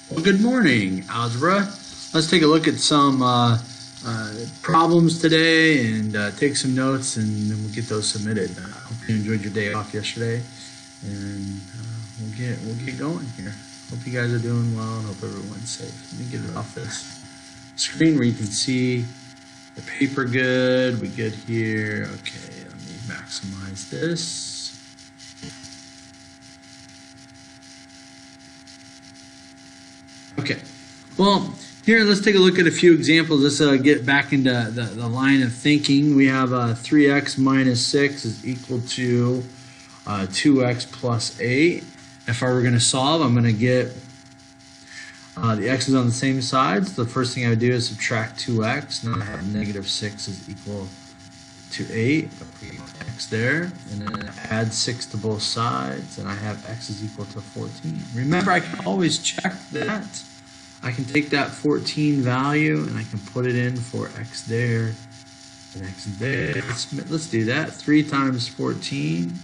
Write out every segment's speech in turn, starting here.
Well, good morning, Algebra. Let's take a look at some problems today and take some notes, and then we'll get those submitted. Hope you enjoyed your day off yesterday, and we'll get going here. Hope you guys are doing well, and hope everyone's safe. Let me get it off this screen where you can see the paper good. We good here. Okay, let me maximize this. Okay, well, here let's take a look at a few examples. Let's get back into the line of thinking. We have 3x minus 6 is equal to 2x plus 8. If I were going to solve, I'm going to get the x's on the same sides. The first thing I would do is subtract 2x. Now I have negative 6 is equal to 8. X there, and then add 6 to both sides, and I have x is equal to 14. Remember, I can always check that. I can take that 14 value and I can put it in for x there and x there. Let's do that. 3 times 14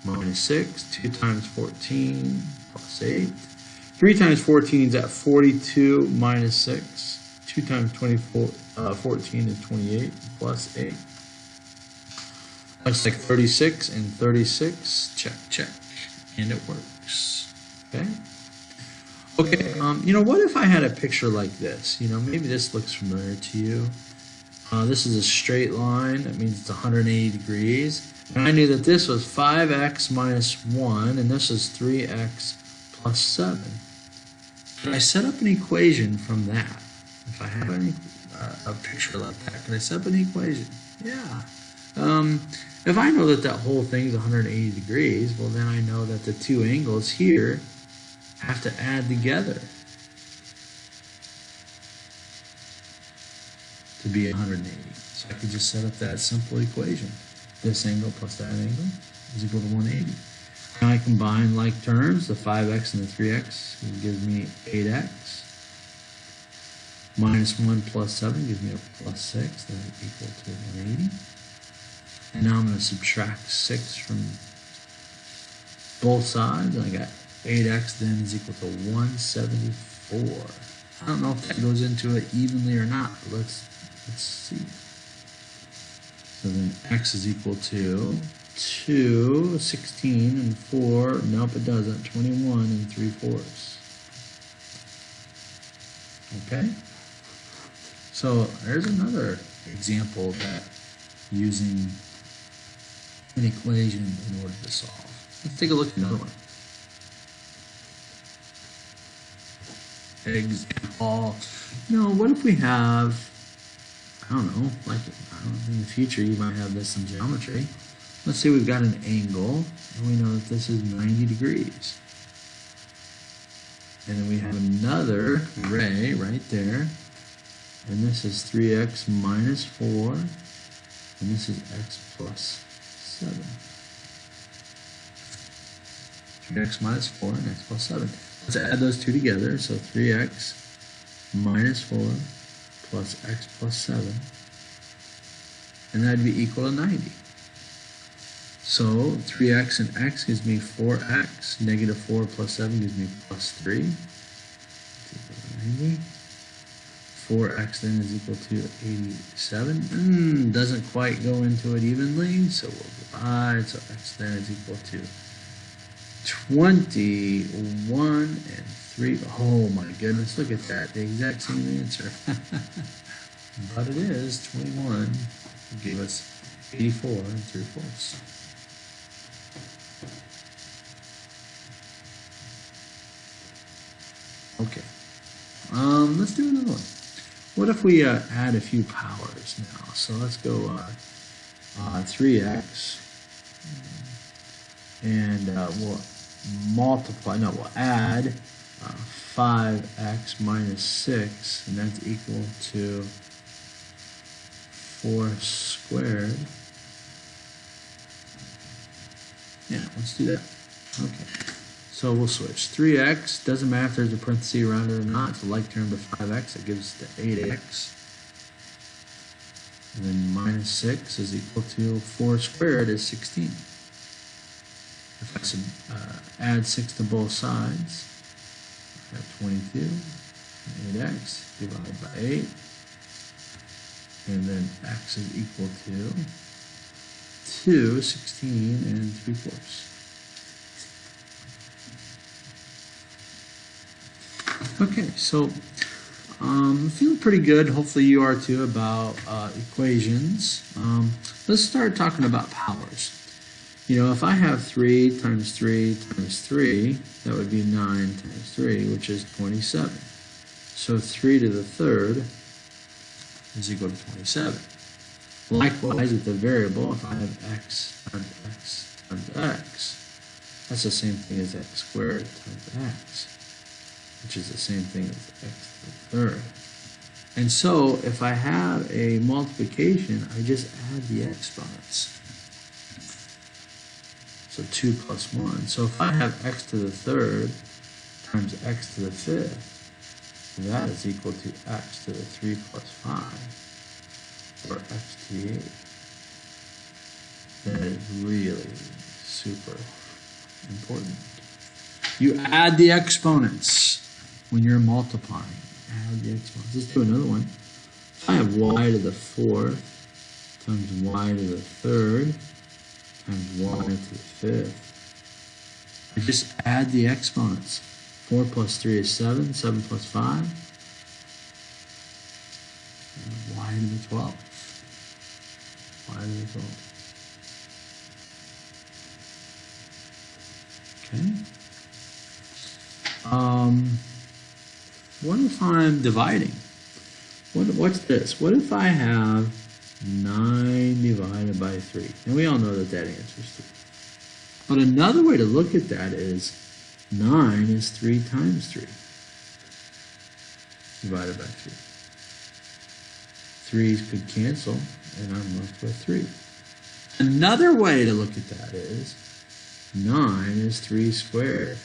minus 6. 2 times 14 plus 8. 3 times 14 is at 42 minus 6. 2 times 14 is 28 plus 8. Looks like 36 and 36. Check, check. And it works. Okay? Okay, what if I had a picture like this? Maybe this looks familiar to you. This is a straight line. That means it's 180 degrees. And I knew that this was 5x minus 1, and this is 3x plus 7. Can I set up an equation from that? If I have a picture like that, can I set up an equation? Yeah. If I know that whole thing's 180 degrees, well, then I know that the two angles here have to add together to be 180. So I could just set up that simple equation. This angle plus that angle is equal to 180. Now I combine like terms, the 5x and the 3x gives me 8x. Minus 1 plus 7 gives me a plus 6, that is equal to 180. And now I'm going to subtract 6 from both sides, and I got 8x then is equal to 174. I don't know if that goes into it evenly or not, but let's see. So then x is equal to 2, 16, and 4. Nope, it doesn't. 21 and 3/4. Okay? So there's another example that using an equation in order to solve. Let's take a look at another one. Example. What if we have, I don't know, in the future you might have this in geometry. Let's say we've got an angle, and we know that this is 90 degrees. And then we have another ray right there, and this is 3x minus 4, and this is x plus 7. 3x minus 4 and x plus 7. Let's add those two together. So 3x minus 4 plus x plus 7. And that'd be equal to 90. So 3x and x gives me 4x. Negative 4 plus 7 gives me plus 3. 90. 4x then is equal to 87. Doesn't quite go into it evenly, so we'll divide. So x then is equal to 21 and 3. Oh my goodness, look at that. The exact same answer. But it is 21. Will give us 84 and 3/4. Okay. Let's do another one. What if we add a few powers now? So let's go 3x, and we'll add 5x minus 6, and that's equal to 4 squared. Yeah, let's do that. Okay. So we'll switch. 3x, doesn't matter if there's a parenthesis around it or not, it's a like term to 5x, it gives us the 8x. And then minus 6 is equal to 4 squared is 16. If I add 6 to both sides, I have 22. 8x divided by 8. And then x is equal to 2, 16 and 3/4. Okay, so I'm feeling pretty good. Hopefully you are too about equations. Let's start talking about powers. You know, if I have 3 times 3 times 3, that would be 9 times 3, which is 27. So 3 to the third is equal to 27. Likewise, with the variable, if I have x times x times x, that's the same thing as x squared times x, which is the same thing as x to the third. And so, if I have a multiplication, I just add the exponents. So 2 plus 1. So if I have x to the third times x to the fifth, that is equal to x to the 3 plus 5, or x to the 8. That is really super important. You add the exponents when you're multiplying. Add the exponents. Let's do another one. If I have y to the fourth times y to the third times y to the fifth, I just add the exponents. 4 plus 3 is 7, 7 plus 5, and y to the 12. Y to the 12. Okay. What if I'm dividing? What's this? What if I have 9 divided by 3? And we all know that that answers 3. But another way to look at that is 9 is 3 times 3 divided by 3. 3's could cancel, and I'm left with 3. Another way to look at that is 9 is 3 squared.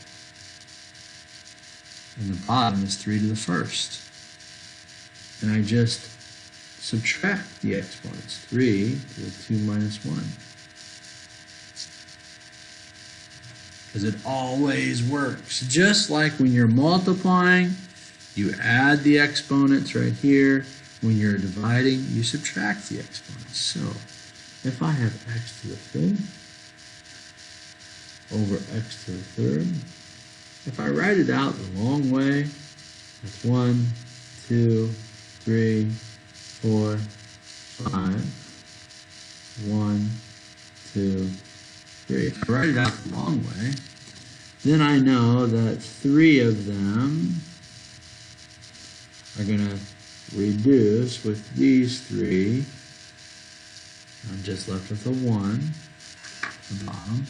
And the bottom is 3 to the first. And I just subtract the exponents. 3 to the 2 minus 1. Because it always works. Just like when you're multiplying, you add the exponents right here. When you're dividing, you subtract the exponents. So, if I have x to the fifth over x to the third, if I write it out the long way, it's 1, 2, 3, 4, 5. 1, 2, 3. If I write it out the long way, then I know that 3 of them are going to reduce with these 3. I'm just left with a 1 at the bottom.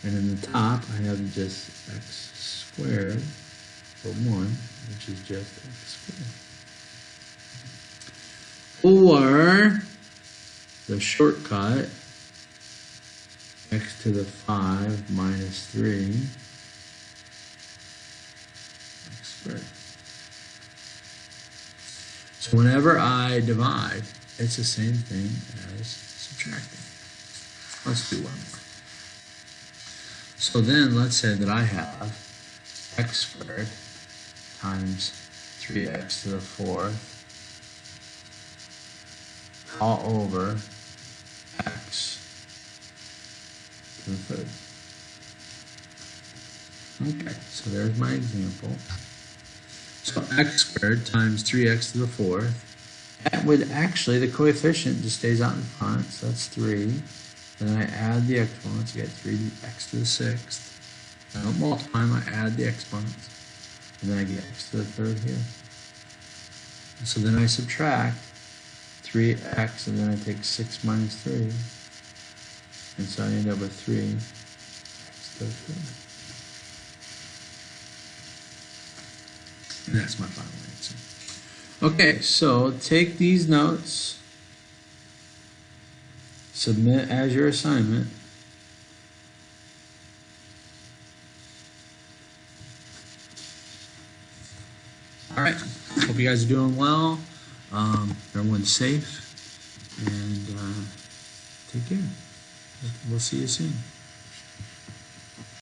And in the top, I have just x squared for 1, which is just x squared. Or the shortcut, x to the 5 minus 3, x squared. So whenever I divide, it's the same thing as subtracting. Let's do one more. So then let's say that I have x squared times 3x to the fourth all over x to the third. Okay, so there's my example. So x squared times 3x to the fourth, that would actually, the coefficient just stays out in front, so that's 3. Then I add the exponents, I get 3x to the sixth. I don't multiply them, I add the exponents. And then I get x to the third here. And so then I subtract 3x, and then I take 6 minus 3. And so I end up with 3x to the third. And that's my final answer. Okay, so take these notes, submit as your assignment. All right, hope you guys are doing well. Everyone's safe, and take care. We'll see you soon.